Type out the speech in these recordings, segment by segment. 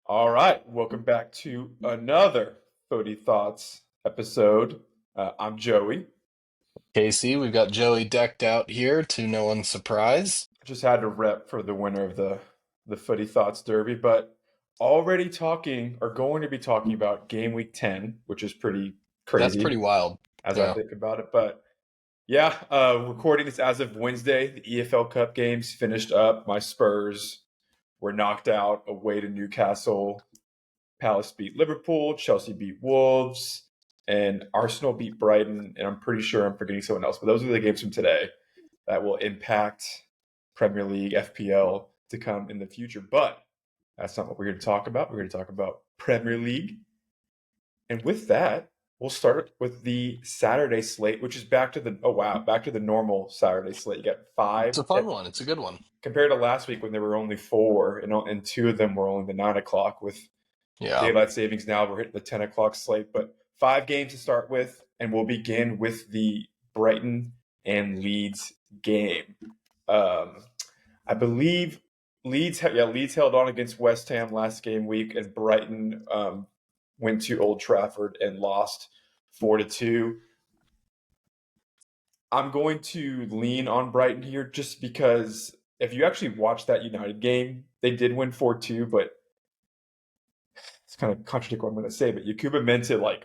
All right, welcome back to another Footy Thoughts episode. I'm Joey. Casey, we've got Joey decked out here to no one's surprise. Just had to rep for the winner of the Footy Thoughts Derby, but already talking or going to be talking about game week 10, which is pretty That's pretty crazy wild. as I Yeah. think about it. But yeah, recording this as of Wednesday. The EFL Cup games finished up. My Spurs were knocked out away to Newcastle. Palace beat Liverpool, Chelsea beat Wolves, and Arsenal beat Brighton. And I'm pretty sure I'm forgetting someone else, but those are the games from today that will impact Premier League, FPL to come in the future. But that's not what we're here to talk about. We're here to talk about Premier League. And with that, we'll start with the Saturday slate, which is back to the normal Saturday slate. You got It's five a fun one. It's a good one. compared to last week when there were only four, and two of them were only the 9 o'clock with Yeah. daylight savings now. We're hitting the 10 o'clock slate, but five games to start with, and we'll begin with the Brighton and Leeds game. Um, I believe Leeds held on against West Ham last game week, and Brighton went to Old Trafford and lost 4-2. I'm going to lean on Brighton here just because if you actually watch that United game, they did win 4-2, but it's kind of contradict what I'm going to say, but Yakuba Mensah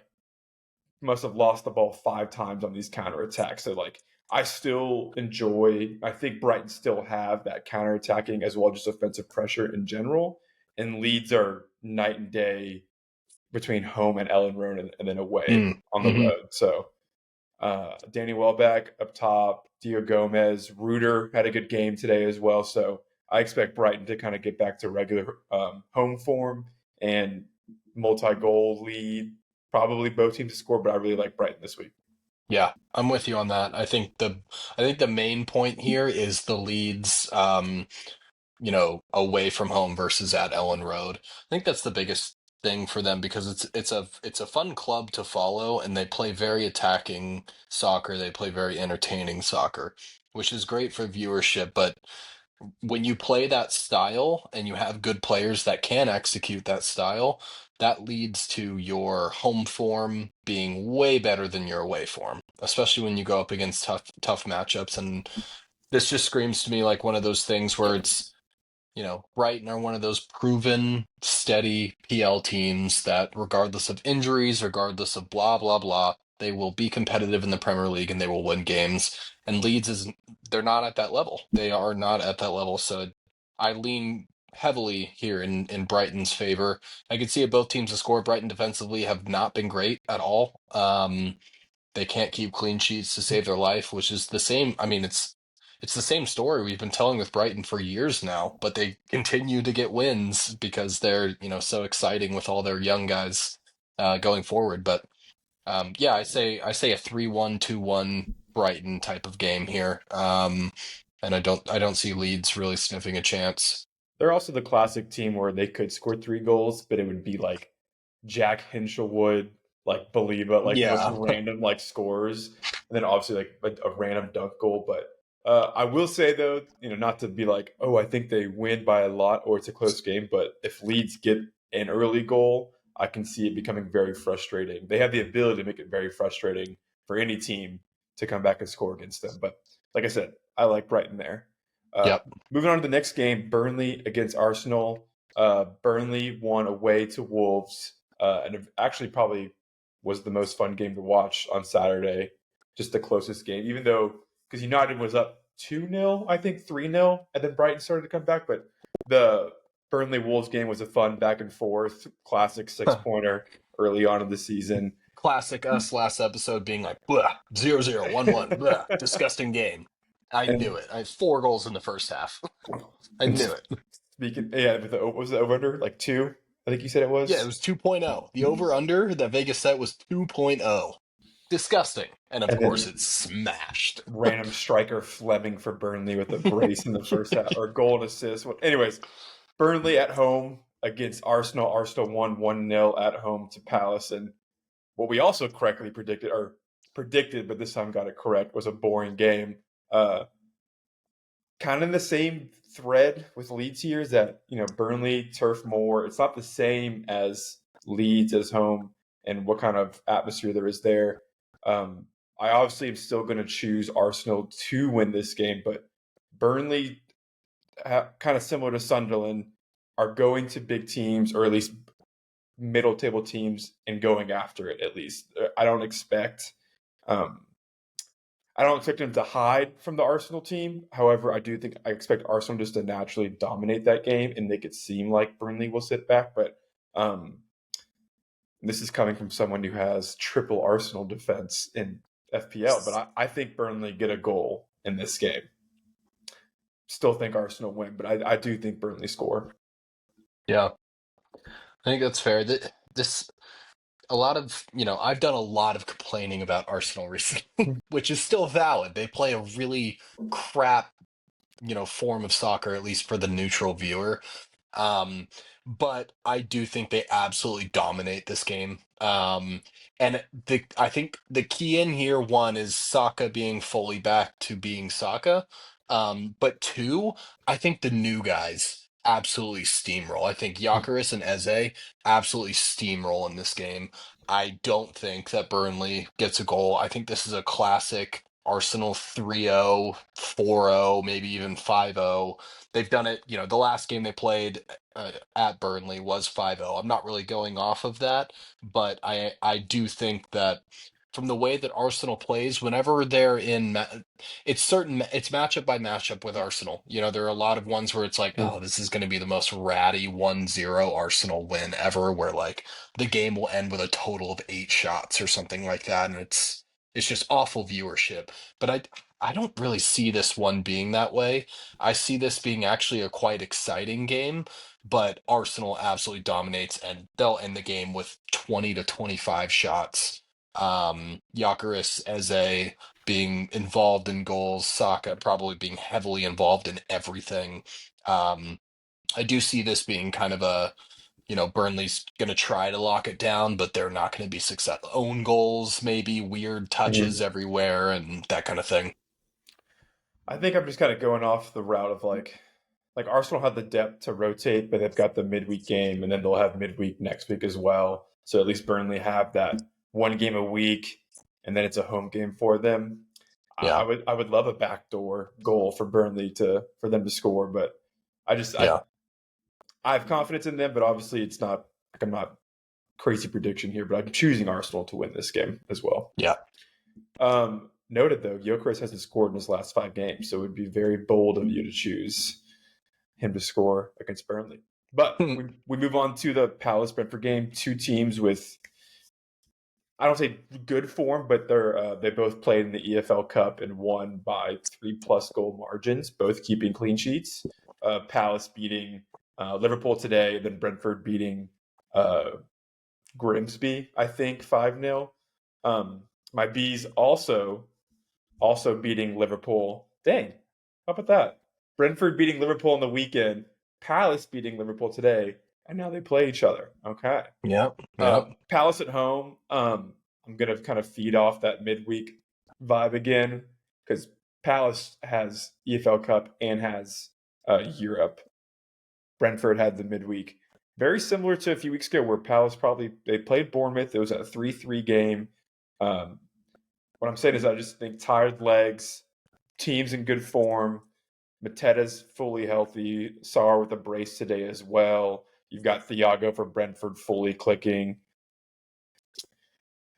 must have lost the ball 5 times on these counterattacks. So I still enjoy. I think Brighton still have that counterattacking as well, just offensive pressure in general. And Leeds are night and day between home and Ellen Road and then away Mm. on the hmm road. So Danny Welbeck up top, Dio Gomez, Reuter had a good game today as well. So I expect Brighton to kind of get back to regular home form and multi-goal lead. Probably both teams to score, but I really like Brighton this week. Yeah, I'm with you on that. I think the main point here is the Leeds away from home versus at Ellen Road. I think that's the biggest thing for them because it's a fun club to follow and they play very attacking soccer. They play very entertaining soccer, which is great for viewership, but when you play that style and you have good players that can execute that style, that leads to your home form being way better than your away form, especially when you go up against tough matchups. And this just screams to me like one of those things where it's, Brighton are one of those proven, steady PL teams that, regardless of injuries, regardless of blah, blah, blah, they will be competitive in the Premier League and they will win games. And they're not at that level. They are not at that level. So I lean heavily here in Brighton's favor. I could see it both teams to score. Brighton defensively have not been great at all. They can't keep clean sheets to save their life, which is the same. I mean, it's the same story we've been telling with Brighton for years now, but they continue to get wins because they're, so exciting with all their young guys going forward. But yeah, I say a 3-1, 2-1 Brighton type of game here. And I don't see Leeds really sniffing a chance. They're also the classic team where they could score 3 goals, but it would be like Jack Hinshelwood, like Baliba, like the most Yeah. random scores, and then obviously like a random dunk goal. But I will say though, not to be like, oh, I think they win by a lot or it's a close game, but if Leeds get an early goal, I can see it becoming very frustrating. They have the ability to make it very frustrating for any team to come back and score against them. But like I said, I like Brighton there. Uh, Yep. Moving on to the next game, Burnley against Arsenal. Burnley won away to Wolves, and it actually probably was the most fun game to watch on Saturday. Just the closest game, even though because United was up 2-0, I think 3-0, and then Brighton started to come back. But the Burnley Wolves game was a fun back and forth, classic six Huh. pointer early on in the season. Classic us last episode being like, blah, 0-0, 1-1, blah, disgusting game. I knew and, it. I had 4 goals in the first half. I and knew it. speaking, yeah, with what was the over under like two? I think you said it Yeah, it was. was 2.0. The over-under that Vegas set was 2.0. Disgusting. And of And course, then it's smashed. random striker Fleming for Burnley with a brace in the first half or goal and assist. Well, anyways, Burnley at home against Arsenal. Arsenal won 1-0 at home to Palace. And what we also correctly predicted, but this time got it correct, was a boring game. Uh, kind of the same thread with Leeds here is that Burnley turf more. It's not the same as Leeds as home and what kind of atmosphere there is there. Um, I obviously am still going to choose Arsenal to win this game, but Burnley, kind of similar to Sunderland, are going to big teams or at least middle table teams and going after it. At least I don't expect. Um, I don't expect him to hide from the Arsenal team. However, I expect Arsenal just to naturally dominate that game and make it seem like Burnley will sit back. But um, this is coming from someone who has triple Arsenal defense in FPL. But I think Burnley get a goal in this game. Still think Arsenal win, but I do think Burnley score. Yeah, I think that's fair. This a lot of, I've done a lot of complaining about Arsenal recently, which is still valid. They play a really crap, form of soccer, at least for the neutral viewer. Um, but I do think they absolutely dominate this game. And I think the key in here, one is Saka being fully back to being Saka. But two, I think the new guys absolutely steamroll. I think Gyökeres and Eze absolutely steamroll in this game. I don't think that Burnley gets a goal. I think this is a classic Arsenal 3-0, 4-0, maybe even 5-0. They've done it, the last game they played at Burnley was 5-0. I'm not really going off of that, but I do think that from the way that Arsenal plays, whenever they're it's matchup by matchup with Arsenal. There are a lot of ones where it's like, oh, this is going to be the most ratty 1-0 Arsenal win ever, where like the game will end with a total of 8 shots or something like that, and it's just awful viewership. But I don't really see this one being that way. I see this being actually a quite exciting game, but Arsenal absolutely dominates, and they'll end the game with 20 to 25 shots. Gyökeres Eze being involved in goals, Saka probably being heavily involved in everything. Um, I do see this being kind of Burnley's going to try to lock it down, but they're not going to be successful. Own goals, maybe weird touches Mhm. everywhere, and that kind of thing. I think I'm just kind of going off the route of like Arsenal have the depth to rotate, but they've got the midweek game, and then they'll have midweek next week as well. So at least Burnley have that one game a week, and then it's a home game for them. I Yeah, would I would love a backdoor goal for Burnley to for them to score, but I just yeah, I have confidence in them, but obviously it's not like I'm not crazy prediction here, but I'm choosing Arsenal to win this game as well. yeah. Noted though, Gyökeres hasn't scored in his last 5 games, so it would be very bold of you to choose him to score against Burnley. But we move on to the Palace Brentford game. Two teams with I don't say good form, but they both played in the EFL Cup and won by 3+ goal margins, both keeping clean sheets. Palace beating Liverpool today, then Brentford beating uh, Grimsby, I think 5-0. My bees also beating Liverpool. Dang, how about that? Brentford beating Liverpool on the weekend, Palace beating Liverpool today, and now they play each other. Okay. Yep, yep, Palace at home. I'm gonna kind of feed off that midweek vibe again because Palace has EFL Cup and has Europe. Brentford had the midweek. Very similar to a few weeks ago where Palace probably they played Bournemouth. It was a 3-3 game. Um, what I'm saying is I just think tired legs, teams in good form. Mateta's fully healthy. Sarr with a brace today as well. You've got Thiago for Brentford fully clicking.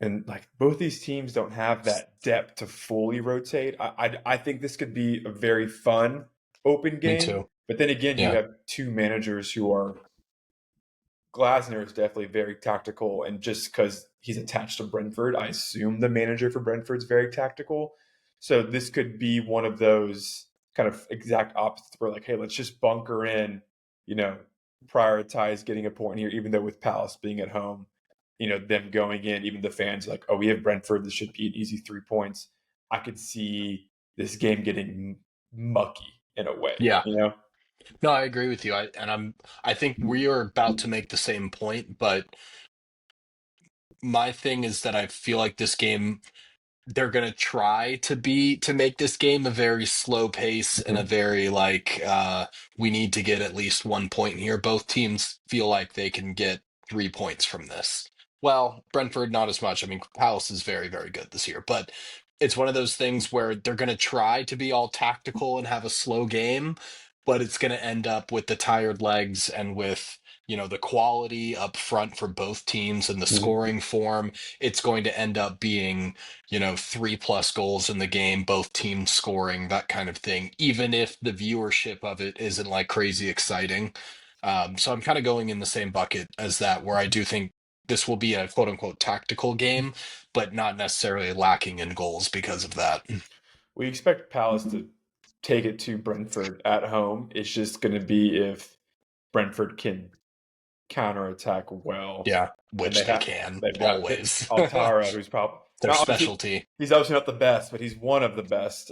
And like both these teams don't have that depth to fully rotate. I think this could be a very fun open me game. too. But then again, you Yeah, have two managers who are Glasner is definitely very tactical, and just because he's attached to Brentford, I assume the manager for Brentford's very tactical. So this could be one of those kind of exact opposites where, like, hey, let's just bunker in, you know, prioritize getting a point here, even though with Palace being at home, them going in, even the fans like, oh, we have Brentford, this should be an easy 3 points. I could see this game getting mucky in a way, yeah. you know? No, I agree with you. I think we are about to make the same point, but my thing is that I feel like this game they're gonna try to make this game a very slow pace and a Mhm. very like we need to get at least 1 point here. Both teams feel like they can get 3 points from this. Well, Brentford not as much. I mean, Palace is very, very good this year, but it's one of those things where they're gonna try to be all tactical and have a slow game, but it's gonna end up with the tired legs and with the quality up front for both teams and the scoring form. It's going to end up being 3+ goals in the game, both teams scoring, that kind of thing, even if the viewership of it isn't like crazy exciting. So I'm kind of going in the same bucket as that, where I do think this will be a quote unquote tactical game, but not necessarily lacking in goals because of that. We expect Palace to take it to Brentford at home. It's just going to be if Brentford can counterattack well, Yeah, and which they can they've got always. Altara, who's probably Their not obviously specialty. he's obviously not the best, but he's one of the best.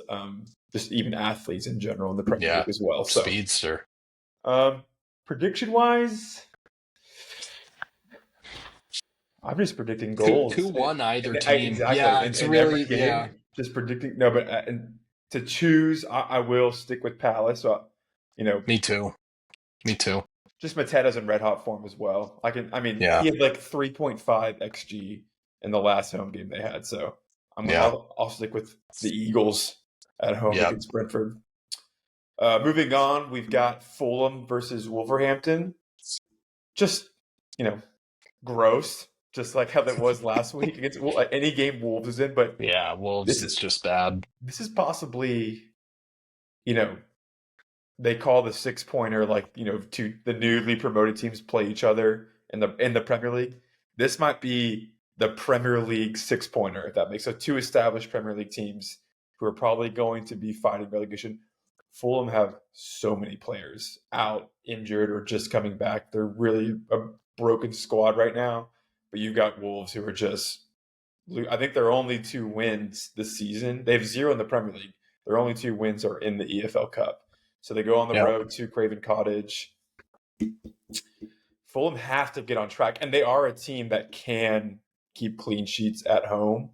Just even athletes in general in the Premier Yeah, League as well. So, speedster. um, prediction wise, I'm just predicting Two goals. 1 either And team. exactly Yeah, it's in every really, yeah. game, just predicting. No, but and to choose, I will stick with Palace. So, you know, Me too. Me too. just Mateta's in red hot form as well. I mean, Yeah. he had like 3.5 xG in the last home game they had. So Yeah. I'll stick with the Eagles at home Yeah. against Brentford. Moving on, we've got Fulham versus Wolverhampton. Just you know, gross, just like how that was last week against any game Wolves is in. But Yeah. Wolves this is is just bad. this is possibly you know they call the 6 pointer like to the newly promoted teams play each other in the Premier League. This might be the Premier League 6 pointer if that makes so. Two established Premier League teams who are probably going to be fighting relegation. Fulham have so many players out, injured, or just coming back. They're really a broken squad right now. But you've got Wolves who are just. I think their only two wins this season. They have zero in the Premier League. Their only two wins are in the EFL Cup. So they go on the Yeah. road to Craven Cottage. Fulham have to get on track, and they are a team that can keep clean sheets at home.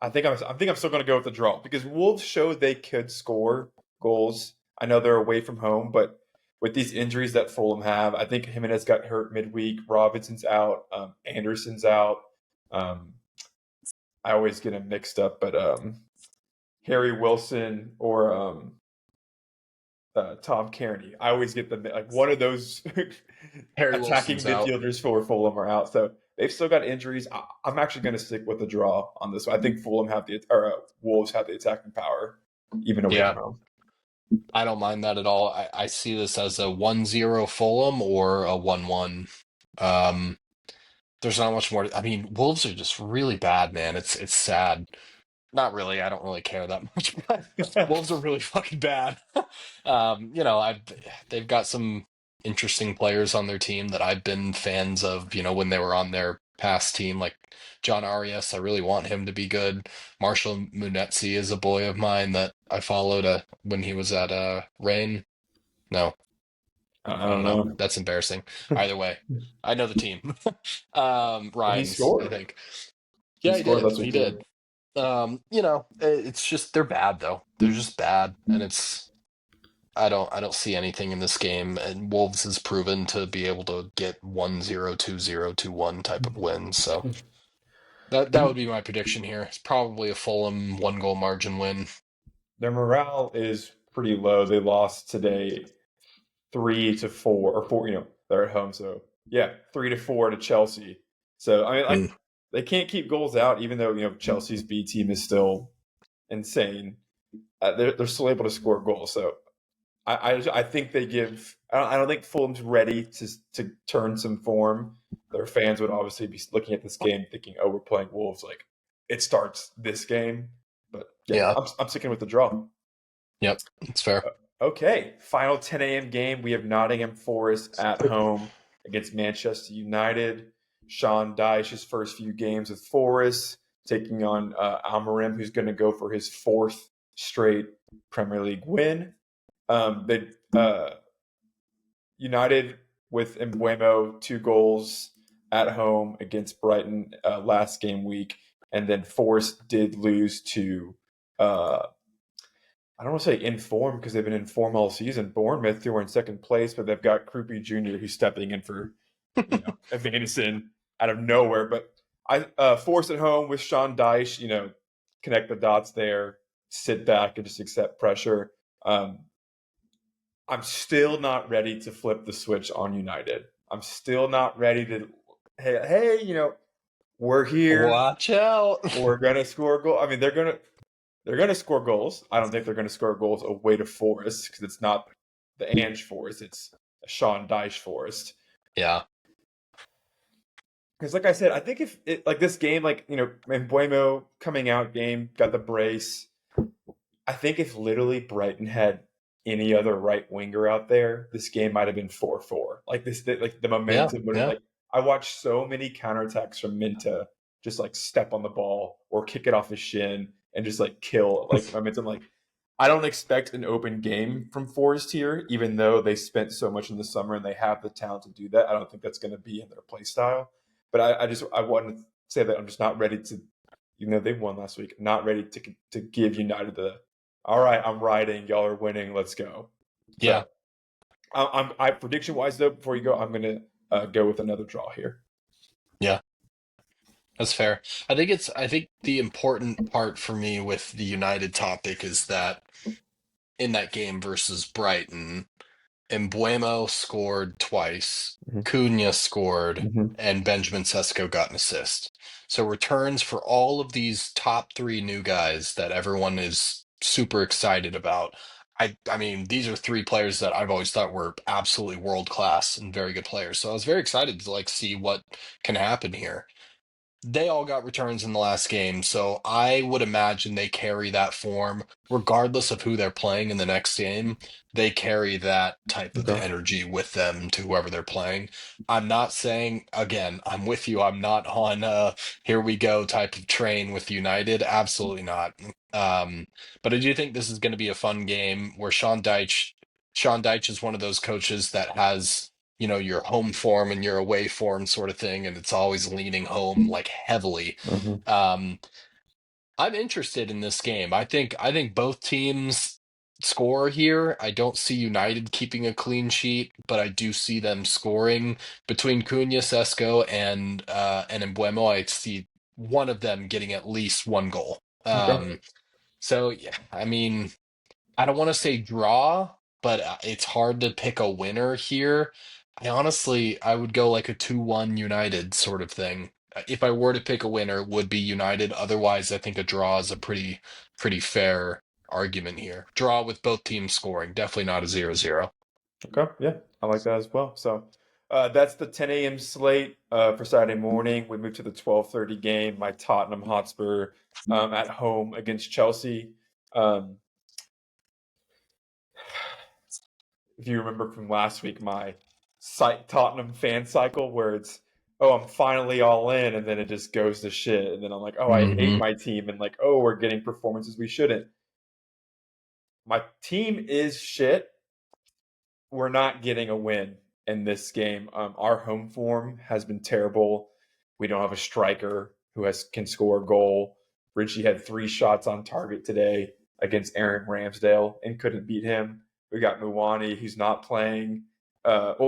I think I'm still going to go with the draw because Wolves showed they could score goals. I know they're away from home, but with these injuries that Fulham have, I think Jimenez got hurt midweek. Robinson's out. Anderson's out. Um, I always get them mixed up, but Harry Wilson or Tom Kearney. I always get them like one of those Harry attacking Wilson's out. midfielders for Fulham are out. So they've still got injuries. I'm actually going to stick with the draw on this one. I think Fulham have Wolves have the attacking power, even away from Yeah. home. I don't mind that at all. I see this as a 1-0 Fulham or a 1-1. Um, there's not much more. I mean, Wolves are just really bad, man. It's sad. Not really. I don't really care that much, but Wolves are really fucking bad. I've they've got some interesting players on their team that I've been fans of, when they were on their past team, like John Arias. I really want him to be good. Marshall Munetsi is a boy of mine that I followed when he was at Rain. No, I I don't don't know. know. That's embarrassing. Either way, I know the team. He Rhines, I scored. think. He Yeah, he scored did. last He week. Yeah. did. It's just they're bad though. They're just bad, and I don't see anything in this game. And Wolves has proven to be able to get 1-0, 2-0, 2-1 type of wins. So that would be my prediction here. It's probably a Fulham 1 goal margin win. Their morale is pretty low. They lost today 3-4 or four. They're at home, so yeah, 3-4 to Chelsea. So I mean, like Mm, they can't keep goals out, even though Chelsea's B team is still insane. They're still able to score goals. So I think they give. I don't think Fulham's ready to turn some form. Their fans would obviously be looking at this game thinking, "Oh, we're playing Wolves. Like it starts this game." But yeah, yeah. I'm sticking with the draw. Yep. It's fair. Okay, final 10 a.m. game. We have Nottingham Forest at home against Manchester United. Sean Dyche's first few games with Forest, taking on Almarim, who's going to go for his fourth straight Premier League win. They United with Embuemo 2 goals. at home against Brighton last game week, and then Forest did lose to I don't want to say inform because they've been in form all season. Bournemouth, who are in second place, but they've got Krupi Jr. who's stepping in for, Evanison out of nowhere. But I Force at home with Sean Dyche, connect the dots there, sit back and just accept pressure. Um, I'm still not ready to flip the switch on United. I'm still not ready to, hey, we're here. Watch out. We're gonna score a goal. I mean, they're gonna score goals. I don't think they're gonna score goals away to Forest because it's not the Ange Forest; it's a Sean Dyche Forest. Yeah. Because, like I said, I think if it like this game, Mbuemo coming out game got the brace. I think if literally Brighton had any other right winger out there, this game might have been 4-4. Like like the Yeah. momentum would have Yeah. like I watched so many counterattacks from Minta just like step on the ball or kick it off his shin and just like kill like momentum. Like I don't expect an open game from Forest here, even though they spent so much in the summer and they have the talent to do that. I don't think that's going to be in their play style. But I wanted to say that I'm just not ready to, they won last week. Not ready to give United the all right, I'm riding. Y'all are winning. Let's go. Yeah. So, I prediction wise though, before you go, I'm gonna go with another draw here. Yeah. That's fair. I think the important part for me with the United topic is that in that game versus Brighton, Embuemo scored twice, Mm-hmm. Cunha scored, Mm-hmm. and Benjamin Sesko got an assist. So returns for all of these top three new guys that everyone is super excited about. I mean, these are three players that I've always thought were absolutely world class and very good players. So I was very excited to like see what can happen here. They all got returns in the last game, so I would imagine they carry that form regardless of who they're playing in the next game. They carry that type of Okay. energy with them to whoever they're playing. I'm not saying, again, I'm with you. I'm not on here we go type of train with United. Absolutely not. Um, but I do think this is going to be a fun game where Sean Dyche is one of those coaches that has your home form and your away form sort of thing, and it's always leaning home like heavily. Mm-hmm. Um, I'm interested in this game. I think both teams score here. I don't see United keeping a clean sheet, but I do see them scoring between Cunha, Sesko, and Embuemo. I see one of them getting at least one goal. Okay. So yeah, I mean, I don't want to say draw, but it's hard to pick a winner here. I would go like a 2-1 United sort of thing. If I were to pick a winner, it would be United. Otherwise, I think a draw is a pretty fair argument here. Draw with both teams scoring, definitely not a 0-0. Okay. Yeah, I like that as well. So that's the 10 a.m. slate for Saturday morning. We move to the 12:30 game. My Tottenham Hotspur at home against Chelsea. Um, if you remember from last week, my Tottenham fan cycle where it's, oh, I'm finally all in, and then it just goes to shit, and then I'm like, oh, I hate Hmm. my team, and like, oh, we're getting performances we shouldn't. My team is shit. We're not getting a win in this game. Our home form has been terrible. We don't have a striker who can score a goal. Richie had 3 shots on target today against Aaron Ramsdale and couldn't beat him. We got Muwani, who's not playing.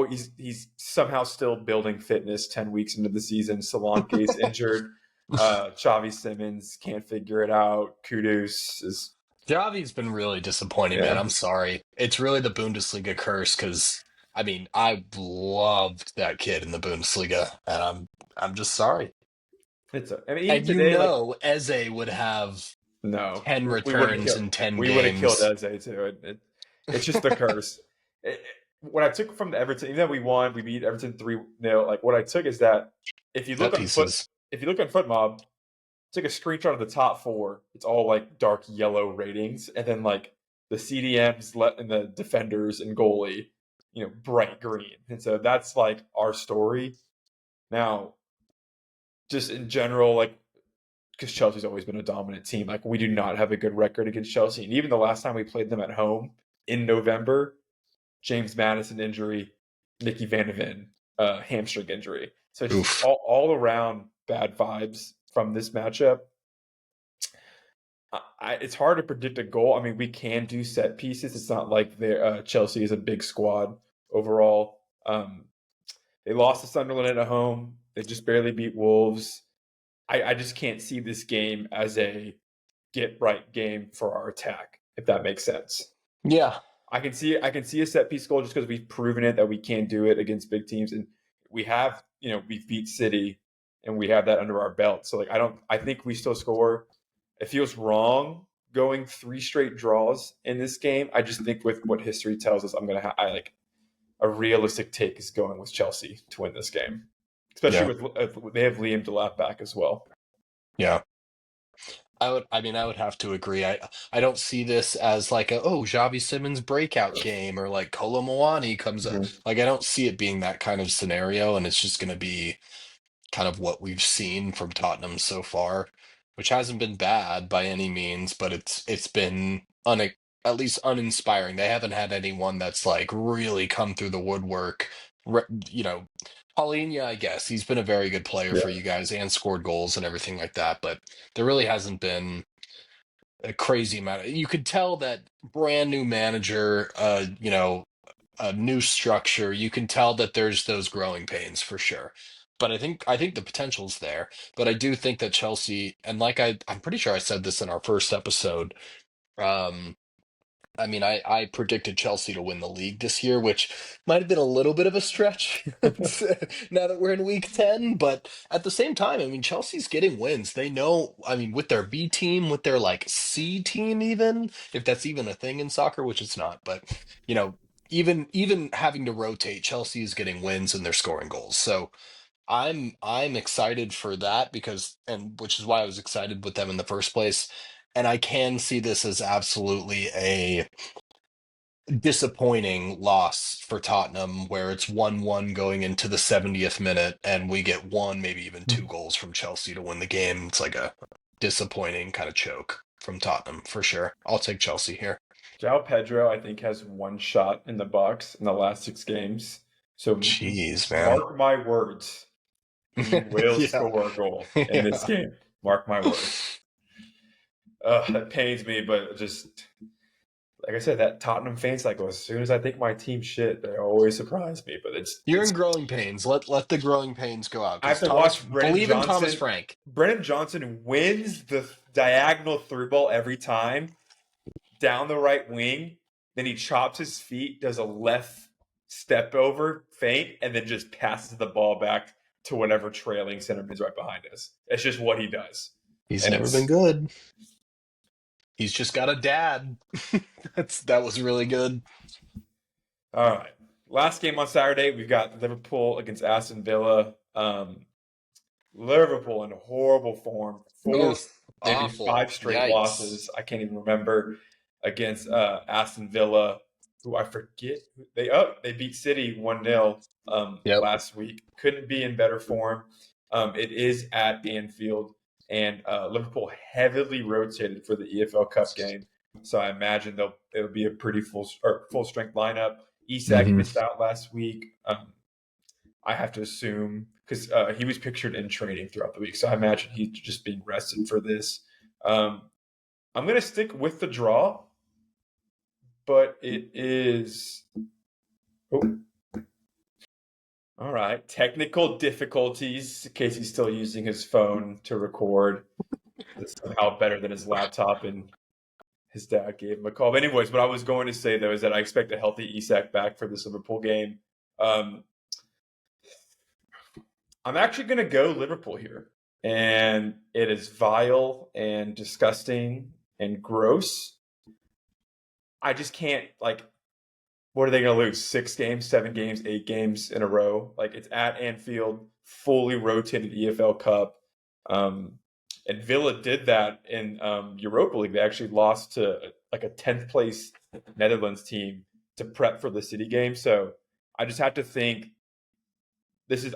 He's somehow still building fitness 10 weeks into the season. Solanke's injured. Xavi Simmons can't figure it out. Kudus is Javi's been really disappointing, man. yeah. I'm sorry. It's really the Bundesliga curse because I mean I loved that kid in the Bundesliga, and I'm just sorry. I mean, even And today, like Eze would have no, 10 we would have returns killed. in 10 We would have killed games. Eze too. It's just the curse. What I took from the Everton, even though we won, we beat Everton 3-0. Like what I took is that if you look Set on foot, pieces. if you look on FootMob, take a screenshot of the top four. It's all like dark yellow ratings, and then like the CDMs and the defenders and goalie, bright green. And so that's like our story. Now, just in general, like because Chelsea's always been a dominant team. Like we do not have a good record against Chelsea, and even the last time we played them at home in November, James Madison injury, Nicky Van de Ven hamstring injury. So just Oof. all around bad vibes from this matchup. It's hard to predict a goal. I mean, we can do set pieces. It's not like Chelsea is a big squad overall. They lost to Sunderland at home. They just barely beat Wolves. I just can't see this game as a get right game for our attack, if that makes sense. Yeah. I can see a set piece goal just because we've proven it that we can do it against big teams, and we have we've beat City and we have that under our belt. So I think we still score. It feels wrong going three straight draws in this game. I just think with what history tells us, I like a realistic take is going with Chelsea to win this game, especially Yeah. with they have Liam Delap back as well. Yeah. I would have to agree. I don't see this as like Xavi Simmons breakout game or like Kolo Muani comes up. Mhm. Like I don't see it being that kind of scenario, and it's just going to be kind of what we've seen from Tottenham so far, which hasn't been bad by any means, but it's been at least uninspiring. They haven't had anyone that's like really come through the woodwork. You know, Paulinho, I guess he's been a very good player Yeah, for you guys and scored goals and everything like that, but there really hasn't been a crazy amount. You could tell that brand new manager, a new structure, you can tell that there's those growing pains for sure. But I think the potential's there. But I do think that Chelsea, and like I'm pretty sure I said this in our first episode. Um, I mean, I predicted Chelsea to win the league this year, which might have been a little bit of a stretch now that we're in week 10. But at the same time, I mean, Chelsea's getting wins. They know, I mean, with their B team, with their like C team, even if that's even a thing in soccer, which it's not, but you know, even having to rotate, Chelsea is getting wins and they're scoring goals. So I'm excited for that because, and which is why I was excited with them in the first place. And I can see this as absolutely a disappointing loss for Tottenham where it's 1-1 going into the 70th minute and we get one, maybe even two goals from Chelsea to win the game. It's like a disappointing kind of choke from Tottenham for sure. I'll take Chelsea here. João Pedro I think has one shot in the box in the last 6 games. So Jeez, man. mark my words, he will Yeah. score a goal in this Yeah. game. Mark my words. That pains me, but just like I said, that Tottenham fan cycle. As soon as I think my team shit, they always surprise me. But You're it's in growing pains. Let the growing pains go out I have because to Thomas, watch Brennan believe in Thomas Johnson. Frank. Brennan Johnson wins the diagonal through ball every time down the right wing. Then he chops his feet, does a left step over feint, and then just passes the ball back to whatever trailing center is right behind us. It's just what he does, He's and never been it's good. He's just got a dad. That was really good. all right. Last game on Saturday, we've got Liverpool against Aston Villa. Liverpool in horrible form. Four, Oof, maybe awful. five straight Yikes. losses. I can't even remember against Aston Villa, who I forget they beat City 1-0 Yep. last week. Couldn't be in better form. It is at Anfield, and Liverpool heavily rotated for the EFL Cup game. So I imagine it'll be a pretty full strength lineup. Isak Hmm. missed out last week. I have to assume because he was pictured in training throughout the week, so I imagine he's just being rested for this. Um, I'm gonna stick with the draw, but it is. Oh, all right. Technical difficulties. Casey's still using his phone to record. It's somehow better than his laptop, and his dad gave him a call. But anyways, what I was going to say though is that I expect a healthy Isak back for this Liverpool game. Um, I'm actually going to go Liverpool here. And it is vile and disgusting and gross. I just can't, like, what are they going to lose? 6 games, 7 games, 8 games in a row? Like, it's at Anfield, fully rotated EFL Cup. Um, and Villa did that in Europa League. They actually lost to like a 10th place Netherlands team to prep for the City game. So I just have to think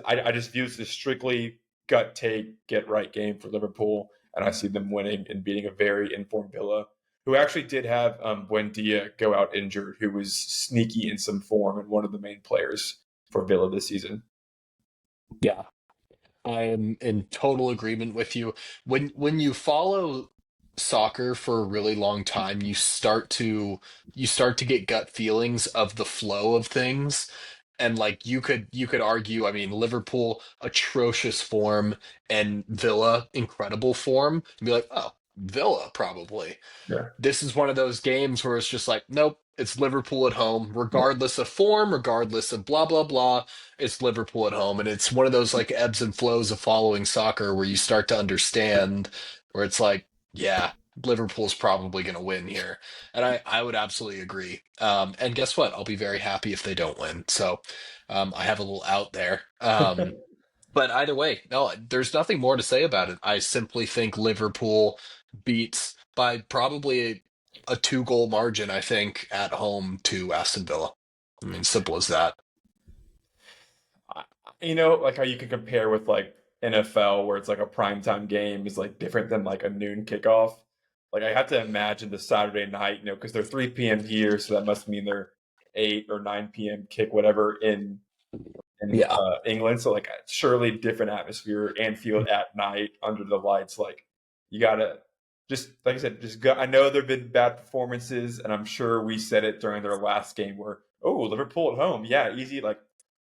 I just view this as strictly gut take, get right game for Liverpool, and I see them winning and beating a very informed Villa, who actually did have Buendia go out injured, who was sneaky in some form and one of the main players for Villa this season. Yeah. I am in total agreement with you. When you follow soccer for a really long time, you start to get gut feelings of the flow of things. And like you could argue, I mean, Liverpool atrocious form and Villa incredible form, and be like, oh, Villa probably. Yeah. This is one of those games where it's just like, nope, it's Liverpool at home, Yeah. regardless of form, regardless of blah, blah, blah. It's Liverpool at home. And it's one of those like ebbs and flows of following soccer where you start to understand where it's like, yeah, Liverpool's probably going to win here. And I would absolutely agree. And guess what? I'll be very happy if they don't win. So I have a little out there. But either way, no, there's nothing more to say about it. I simply think Liverpool beats by probably a two-goal margin, I think, at home to Aston Villa. I mean, simple as that. I- like how you can compare with like NFL where it's like a primetime game is like different than like a noon kickoff. Like I have to imagine the Saturday night, because they're 3 p.m. here, so that must mean they're 8 or 9 p.m. kick whatever in Yeah. England. So like surely different atmosphere, Anfield at night under the lights. Like you gotta just like I said, just go. I know there've been bad performances, and I'm sure we said it during their last game where Liverpool at home, yeah, easy. Like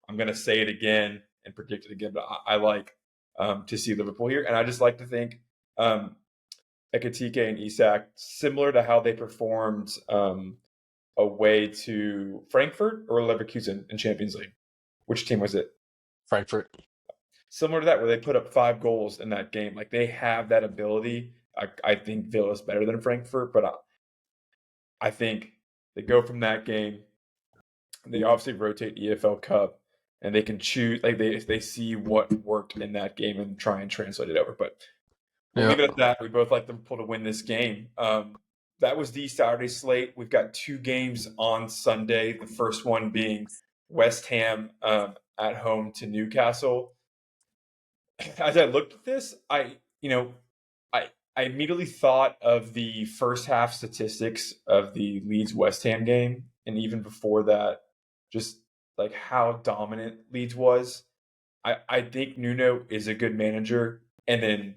I'm gonna say it again and predict it again, but I like to see Liverpool here, and I just like to think um, Ekatike and Isak similar to how they performed away to Frankfurt or Leverkusen in Champions League. Which team was it? Frankfurt. Similar to that, where they put up 5 goals in that game. Like they have that ability. I think Villa's better than Frankfurt, but I think they go from that game. They obviously rotate EFL Cup, and they can choose. Like they see what worked in that game and try and translate it over. But we'll Yeah. leave it at that. We both like Liverpool to win this game. That was the Saturday slate. We've got 2 games on Sunday. The first one being West Ham at home to Newcastle. As I looked at this, I I immediately thought of the first half statistics of the Leeds West Ham game, and even before that, just like how dominant Leeds was. I think Nuno is a good manager, and then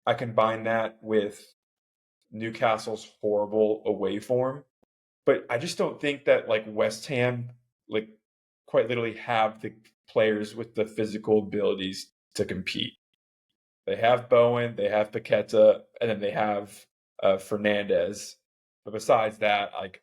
I combine that with Newcastle's horrible away form. But I just don't think that like West Ham like quite literally have the players with the physical abilities to compete. They have Bowen, they have Paqueta, and then they have Fernandez. But besides that, like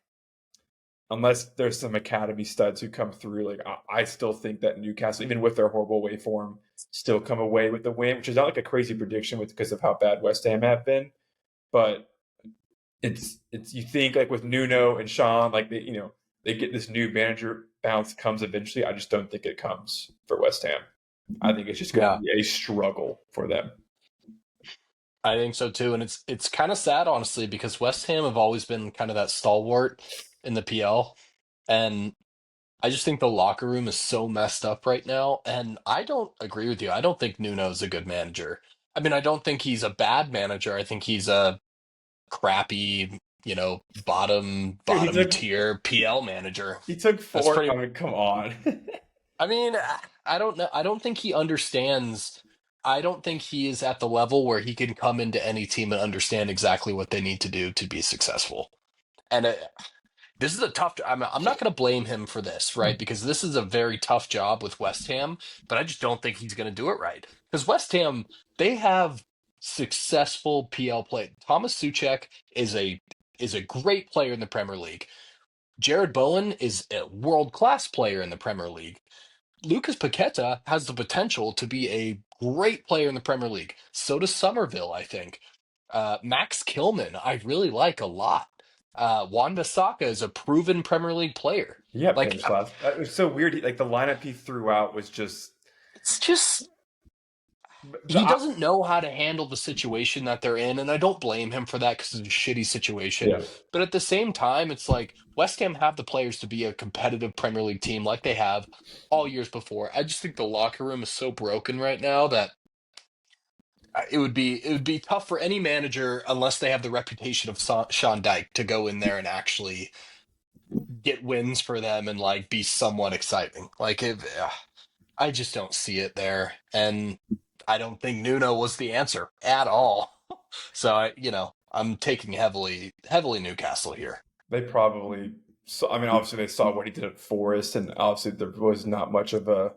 unless there's some academy studs who come through, like I still think that Newcastle, even with their horrible away form, still come away with the win, which is not like a crazy prediction with because of how bad West Ham have been. But it's you think like with Nuno and Sean, like they get this new manager bounce comes eventually. I just don't think it comes for West Ham. I think it's just going to Yeah. be a struggle for them. I think so too. And it's kind of sad, honestly, because West Ham have always been kind of that stalwart in the PL. And I just think the locker room is so messed up right now, and I don't agree with you. I don't think Nuno's a good manager. I mean, I don't think he's a bad manager. I think he's a crappy, Dude, he bottom took tier PL manager. he took That's four. I pretty. mean, come on. I mean, I don't know. I don't think he understands. I don't think he is at the level where he can come into any team and understand exactly what they need to do to be successful. And this is a tough. I'm not going to blame him for this, right? Because this is a very tough job with West Ham, but I just don't think he's going to do it right. Because West Ham, they have successful PL play. Thomas Suchek is a great player in the Premier League. Jared Bowen is a world class player in the Premier League. Lucas Paqueta has the potential to be a great player in the Premier League. So does Somerville, I think. Max Kilman, I really like a lot. Juan Bissaka is a proven Premier League player. Yeah, Like, finish last. It was so weird. Like the lineup he threw out was just. it's just The, he doesn't know how to handle the situation that they're in, and I don't blame him for that because it's a shitty situation. yeah, But at the same time, it's like West Ham have the players to be a competitive Premier League team like they have all years before. I just think the locker room is so broken right now that it would be tough for any manager unless they have the reputation of Sean Dyke to go in there and actually get wins for them and like be somewhat exciting. Like I just don't see it there, and I don't think Nuno was the answer at all. So I'm taking heavily Newcastle here. They probably saw, I mean, obviously they saw what he did at Forest, and obviously there was not much of a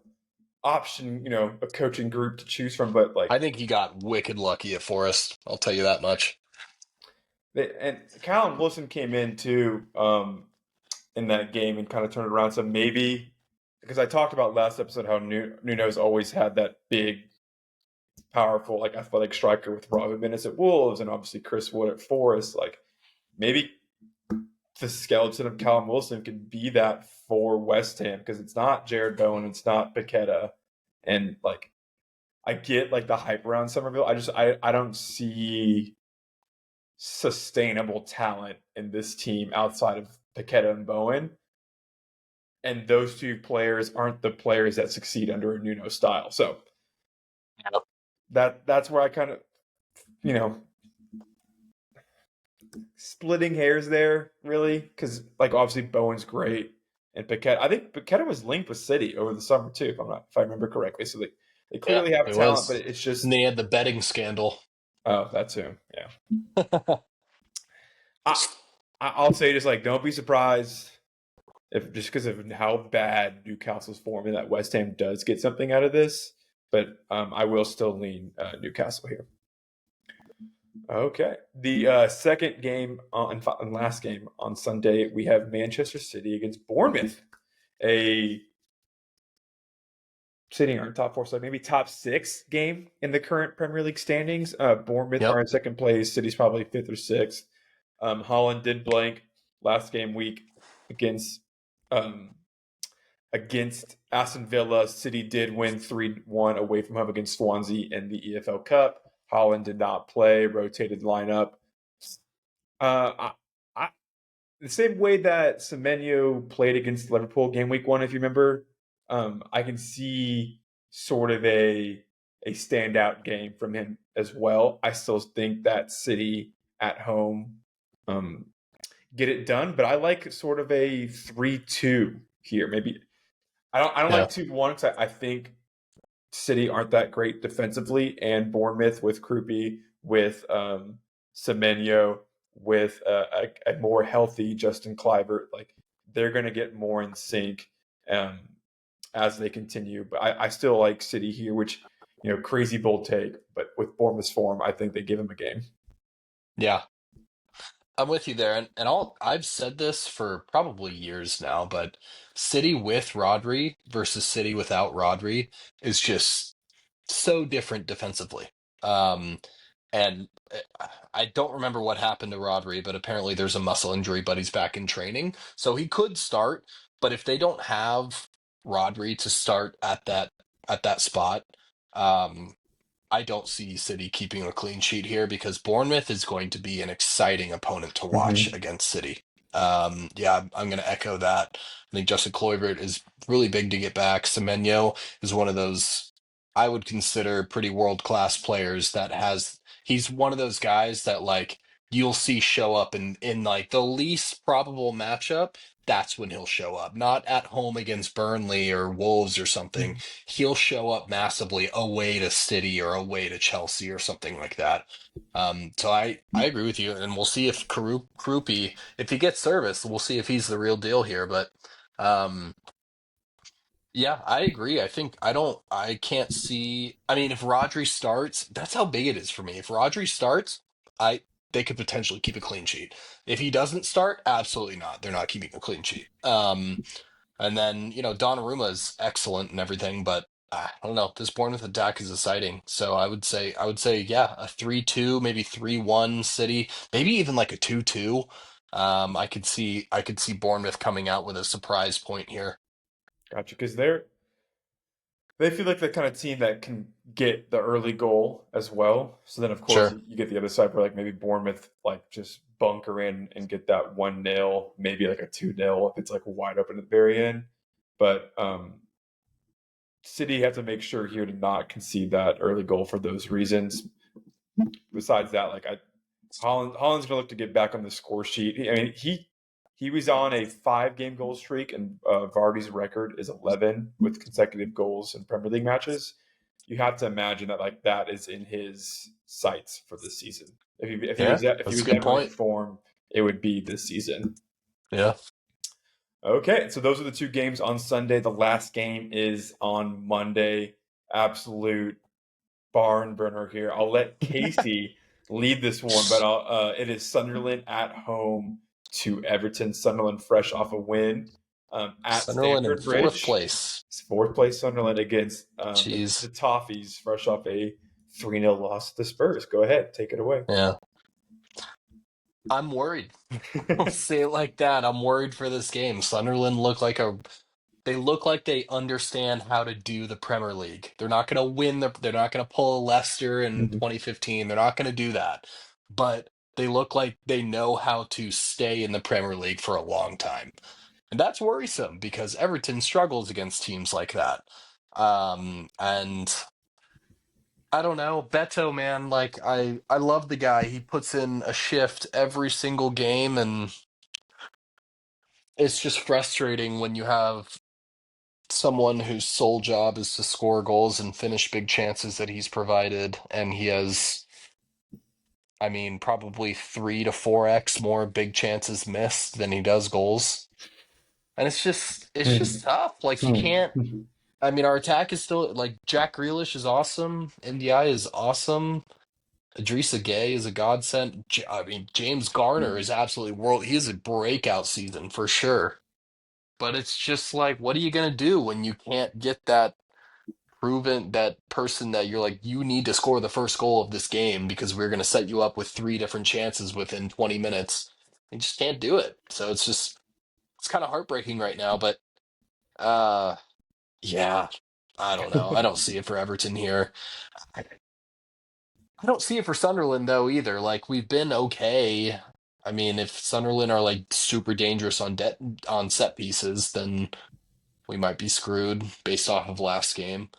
option, a coaching group to choose from. But I like, think he got wicked lucky at Forest. I'll tell you that much. and Callum Wilson came in too in that game and kind of turned it around. So maybe because I talked about last episode how Nuno's always had that big, powerful, like athletic striker with Robin Minutes at Wolves, and obviously Chris Wood at Forest. Like maybe the skeleton of Callum Wilson could be that for West Ham because it's not Jared Bowen, it's not Paqueta, and like I get like the hype around Somerville. I don't see sustainable talent in this team outside of Paqueta and Bowen, and those two players aren't the players that succeed under a Nuno style. So Yep. that's where I kind of you know splitting hairs there, really, because like obviously Bowen's great, and Paqueta. I think Paqueta was linked with City over the summer too, if I remember correctly. So they Yeah, clearly have it talent, but was. it's And just they had the betting scandal. that's him. Yeah, I I'll say just like don't be surprised if just because of how bad Newcastle's forming that West Ham does get something out of this. But I will still lean Newcastle here. Okay. The second game and last game on Sunday, we have Manchester City against Bournemouth, a sitting in top four, so maybe top six game in the current Premier League standings. Bournemouth are Yep. in second place. City's probably fifth or sixth. Holland did blank last game week against um, against Aston Villa. City did win 3-1 away from home against Swansea in the EFL Cup. Holland did not play, rotated lineup. I, I, the same way that Semenyo played against Liverpool game week one, if you remember, I can see sort of a standout game from him as well. I still think that City at home um, get it done, but I like sort of a 3-2 here. Maybe I don't Yeah. like 2-1 because I think City aren't that great defensively, and Bournemouth with Krupi, with Semenyo, with a more healthy Justin Kluivert, like they're going to get more in sync um, as they continue. But I still like City here, which crazy bold take, but with Bournemouth's form, I think they give him a game. Yeah. I'm with you there, and I've said this for probably years now, but City with Rodri versus City without Rodri is just so different defensively. Um, and I don't remember what happened to Rodri, but apparently there's a muscle injury, but he's back in training, so he could start. But if they don't have Rodri to start at that spot, um, I don't see City keeping a clean sheet here because Bournemouth is going to be an exciting opponent to watch Mm-hmm. against City. Yeah, I'm going to echo that. I think Justin Kluivert is really big to get back. Semenyo is one of those I would consider pretty world-class players that he's one of those guys that like you'll see show up in like the least probable matchup. That's when he'll show up, not at home against Burnley or Wolves or something. He'll show up massively away to City or away to Chelsea or something like that. So I agree with you, and we'll see if Krupi, if he gets service, we'll see if he's the real deal here. But um, yeah, I agree. I can't see. I mean, if Rodri starts, that's how big it is for me. If Rodri starts, I they could potentially keep a clean sheet. If he doesn't start, absolutely not. They're not keeping a clean sheet. And then, Donnarumma is excellent and everything, but I don't know. This Bournemouth attack is exciting. So I would say, yeah, a 3-2, maybe 3-1 City, maybe even like a 2-2. I could see Bournemouth coming out with a surprise point here. Gotcha, because they feel like the kind of team that can get the early goal as well. So then, of course, Sure. you get the other side where like maybe Bournemouth like just bunker in and get that 1-0, maybe like a 2-0 if it's like wide open at the very end. But City have to make sure here to not concede that early goal for those reasons. Besides that, like Holland's gonna look to get back on the score sheet. I mean, he was on a 5 game goal streak, and Vardy's record is 11 with consecutive goals in Premier League matches. you have to imagine that like that is in his sights for this season. Yeah, If he that's a was good ever in point. form, it would be this season. Yeah. Okay, so those are the two games on Sunday. The last game is on Monday. Absolute barn burner here. I'll let Casey lead this one, but it is Sunderland at home to Everton. Sunderland fresh off a win at Sunderland in Stamford fourth Bridge. place. It's fourth place Sunderland against the Jeez. Toffees, fresh off a 3-0 loss to the Spurs. Go ahead, take it away. Yeah. I'm worried. I'll say it like that. I'm worried for this game. Sunderland look like they understand how to do the Premier League. They're not going to they're not going to pull a Leicester in 2015. They're not going to do that. But they look like they know how to stay in the Premier League for a long time. And that's worrisome because Everton struggles against teams like that. And I don't know, Beto, man, like I love the guy. He puts in a shift every single game, and it's just frustrating when you have someone whose sole job is to score goals and finish big chances that he's provided, and he has, I mean, probably 3 to 4x more big chances missed than he does goals. And it's just tough. Like you can't. I mean, our attack is still like Jack Grealish is awesome. NDI is awesome. Idrissa Gay is a godsend. I mean, James Garner is absolutely world. He is a breakout season for sure. But it's just like, what are you gonna do when you can't get that person that you're like, you need to score the first goal of this game because we're gonna set you up with 3 different chances within 20 minutes. You just can't do it. So it's kind of heartbreaking right now. But uh, yeah, I don't know. I don't see it for Everton here. I don't see it for Sunderland though either. Like we've been okay. I mean, if Sunderland are like super dangerous on set pieces, then we might be screwed based off of last game.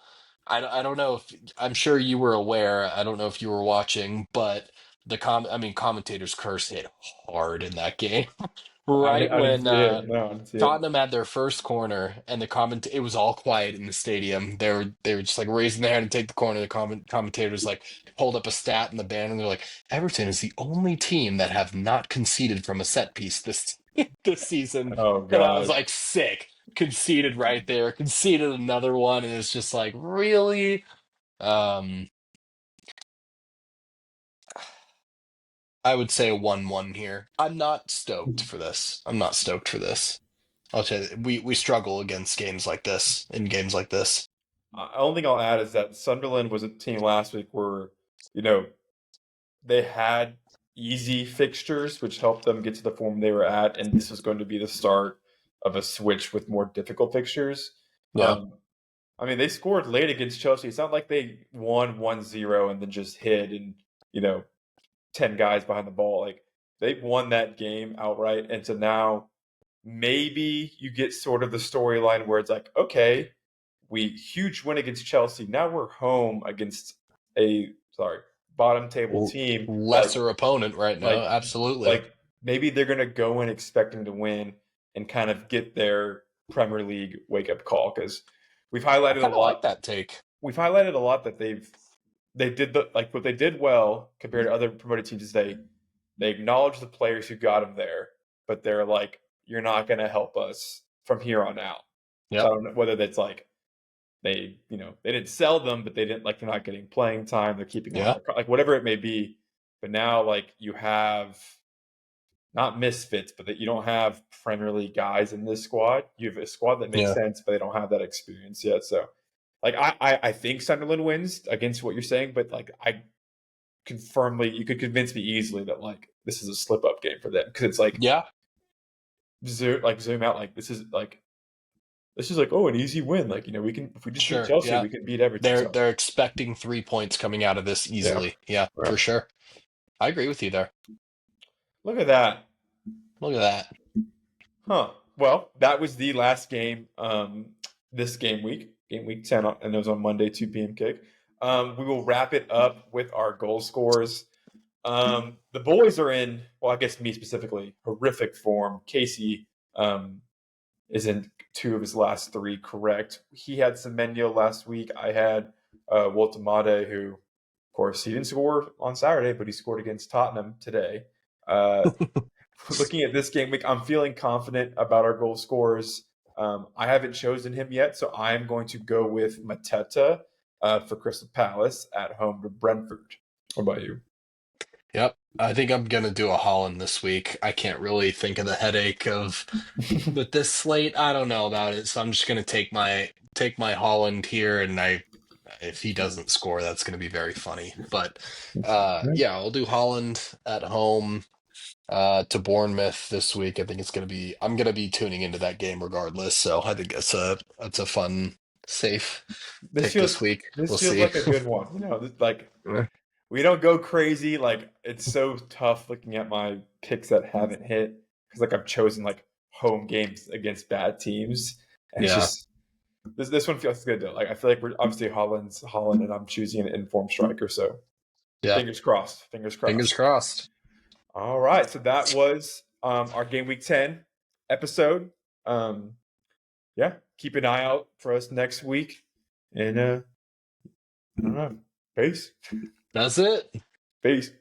I don't know if I'm sure you were aware. I don't know if you were watching, but I mean commentators curse hit hard in that game. Right I didn't when see it. No, I didn't see it. Tottenham had their first corner and it was all quiet in the stadium. They were just like raising their hand to take the corner. The commentators like pulled up a stat in the band and they're like, Everton is the only team that have not conceded from a set piece this this season. Oh And I was gosh. like, sick. Conceded right there. Conceded another one, and it's just like, really? Um, I would say a 1-1 here. I'm not stoked for this. I'm not stoked for this. I'll tell you, we struggle against games like this, in games like this. Only thing I'll add is that Sunderland was a team last week where, you know, they had easy fixtures, which helped them get to the form they were at, and this was going to be the start of a switch with more difficult fixtures. Yeah, I mean, they scored late against Chelsea. It's not like they won 1-0 and then just hid and, you know, 10 guys behind the ball. Like, they won that game outright. And so now maybe you get sort of the storyline where it's like, okay, we huge win against Chelsea. Now we're home against a bottom table team. lesser opponent right now. Like Absolutely. like maybe they're gonna go in expecting to win and kind of get their Premier League wake up call because we've I highlighted a kind of like lot. that take. We've highlighted a lot that they did the like what they did well compared to other promoted teams is they acknowledge the players who got them there, but they're like, you're not gonna help us from here on out. So I Yep. don't know whether that's like they didn't sell them, but they didn't like they're not getting playing time. They're keeping them on Yeah. their like whatever it may be. But now like you have not misfits, but that you don't have Premier League guys in this squad. You have a squad that makes Yeah. sense, but they don't have that experience yet. So like I think Sunderland wins against what you're saying, but like I can firmly you could convince me easily that like this is a slip up game for them because it's like Yeah. zoom out like this is like oh an easy win like we can if we just beat Sure. Chelsea Yeah. we can beat Everton They're so they're expecting 3 points coming out of this yeah. easily. Yeah, Yeah. for sure. I agree with you there. Look at that. Look at that. Huh. Well, that was the last game this game week 10, and it was on Monday, 2 p.m. kick. We will wrap it up with our goal scores. The boys are in, well, I guess me specifically, horrific form. Casey is in two of his last three correct. He had Semenyo last week. I had Woltemade, who, of course, he didn't score on Saturday, but he scored against Tottenham today. Uh, looking at this game week, I'm feeling confident about our goal scorers. I haven't chosen him yet, so I'm going to go with Mateta for Crystal Palace at home to Brentford. What about you? Yep. I think I'm gonna do a Holland this week. I can't really think of the headache of with this slate. I don't know about it, so I'm just gonna take my Holland here, and I if he doesn't score, that's gonna be very funny. But yeah, I'll do Holland at home to Bournemouth this week. I think it's gonna be I'm gonna be tuning into that game regardless. So I think that's a fun, safe This pick feels this week. this We'll feels see. like a good one. Like we don't go crazy. Like it's so tough looking at my picks that haven't hit because like I've chosen like home games against bad teams, and it's Yeah, just this one feels good though. Like I feel like we're obviously Holland, and I'm choosing an informed striker. So yeah. fingers crossed. Fingers Fingers crossed. crossed. All right. So that was our game week 10 episode. Um, yeah. Keep an eye out for us next week. And I don't know. Peace. That's it. Peace.